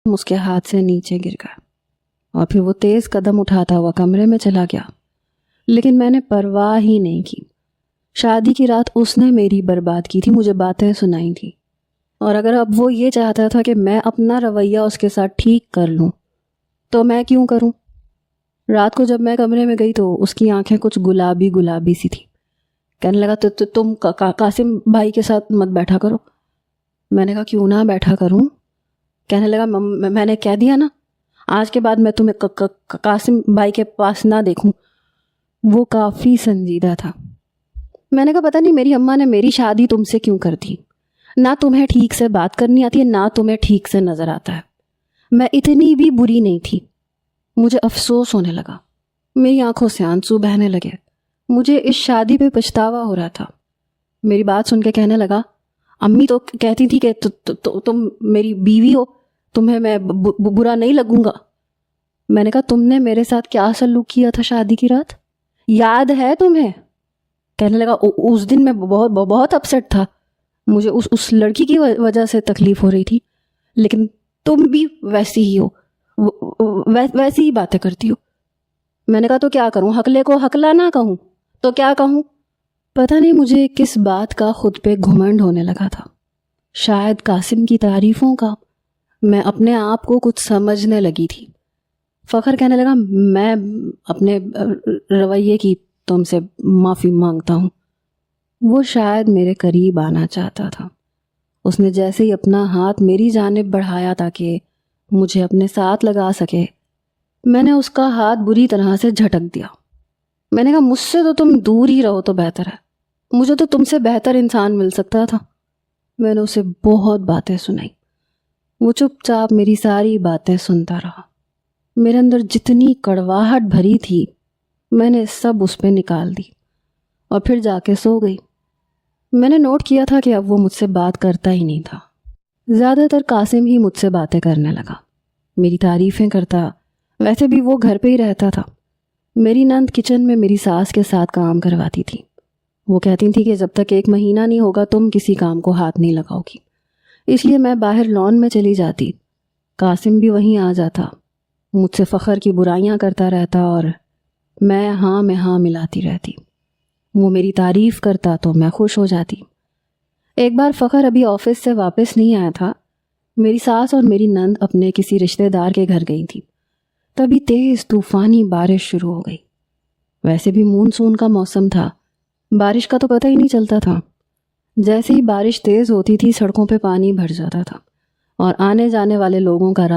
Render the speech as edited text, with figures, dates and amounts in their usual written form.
اس کے ہاتھ سے نیچے گر گیا اور پھر وہ تیز قدم اٹھاتا ہوا کمرے میں چلا گیا، لیکن میں نے پرواہ ہی نہیں کی۔ شادی کی رات اس نے میری برباد کی تھی، مجھے باتیں سنائی تھی، اور اگر اب وہ یہ چاہتا تھا کہ میں اپنا رویہ اس کے ساتھ ٹھیک کر لوں تو میں کیوں کروں؟ رات کو جب میں کمرے میں گئی تو اس کی آنکھیں کچھ گلابی گلابی سی تھی۔ کہنے لگا تم قاسم بھائی کے ساتھ مت بیٹھا کرو۔ میں نے کہا کیوں نہ بیٹھا کروں؟ کہنے لگا میں نے کہہ دیا نا، آج کے بعد میں تمہیں قاسم بھائی کے پاس نہ دیکھوں۔ وہ کافی سنجیدہ تھا۔ میں نے کہا پتہ نہیں میری اماں نے میری شادی تم سے کیوں کر دی، نہ تمہیں ٹھیک سے بات کرنی آتی ہے، نہ تمہیں ٹھیک سے نظر آتا ہے۔ میں اتنی بھی بری نہیں تھی۔ مجھے افسوس ہونے لگا، میری آنکھوں سے آنسو بہنے لگے، مجھے اس شادی پہ پچھتاوا ہو رہا تھا۔ میری بات سن کے کہنے لگا امی تو کہتی تھی کہ تم میری بیوی ہو، تمہیں میں برا نہیں لگوں گا۔ میں نے کہا تم نے میرے ساتھ کیا سلوک کیا تھا شادی کی رات، یاد ہے تمہیں؟ کہنے لگا اس دن میں بہت اپسیٹ تھا، مجھے اس لڑکی کی وجہ سے تکلیف ہو رہی تھی، لیکن تم بھی ویسی ہی ہو، ویسی ہی باتیں کرتی ہو۔ میں نے کہا تو کیا کروں، حقلے کو حقلا نہ کہوں تو کیا کہوں؟ پتہ نہیں مجھے کس بات کا خود پہ گھمنڈ ہونے لگا تھا، شاید قاسم کی تعریفوں کا۔ میں اپنے آپ کو کچھ سمجھنے لگی تھی۔ فخر کہنے لگا میں اپنے رویے کی تم سے معافی مانگتا ہوں۔ وہ شاید میرے قریب آنا چاہتا تھا۔ اس نے جیسے ہی اپنا ہاتھ میری جانب بڑھایا تاکہ مجھے اپنے ساتھ لگا سکے، میں نے اس کا ہاتھ بری طرح سے جھٹک دیا۔ میں نے کہا مجھ سے تو تم دور ہی رہو تو بہتر ہے، مجھے تو تم سے بہتر انسان مل سکتا تھا۔ میں نے اسے بہت باتیں سنائی، وہ چپ چاپ میری ساری باتیں سنتا رہا۔ میرے اندر جتنی کڑواہٹ بھری تھی میں نے سب اس پہ نکال دی اور پھر جا کے سو گئی۔ میں نے نوٹ کیا تھا کہ اب وہ مجھ سے بات کرتا ہی نہیں تھا، زیادہ تر قاسم ہی مجھ سے باتیں کرنے لگا، میری تعریفیں کرتا۔ ویسے بھی وہ گھر پہ ہی رہتا تھا۔ میری نند کچن میں میری ساس کے ساتھ کام کرواتی تھی۔ وہ کہتی تھی کہ جب تک 1 مہینہ نہیں ہوگا تم کسی کام کو ہاتھ نہیں لگاؤ گی، اس لیے میں باہر لان میں چلی جاتی، قاسم بھی وہیں آ جاتا، مجھ سے فخر کی برائیاں کرتا رہتا اور میں ہاں ملاتی رہتی۔ وہ میری تعریف کرتا تو میں خوش ہو جاتی۔ ایک بار فخر ابھی آفس سے واپس نہیں آیا تھا، میری ساس اور میری نند اپنے کسی رشتہ دار کے گھر گئی تھی، تبھی تیز طوفانی بارش شروع ہو گئی۔ ویسے بھی مونسون کا موسم تھا، بارش کا تو پتہ ہی نہیں چلتا تھا۔ جیسے ہی بارش تیز ہوتی تھی سڑکوں پہ پانی بھر جاتا تھا اور آنے جانے والے لوگوں کا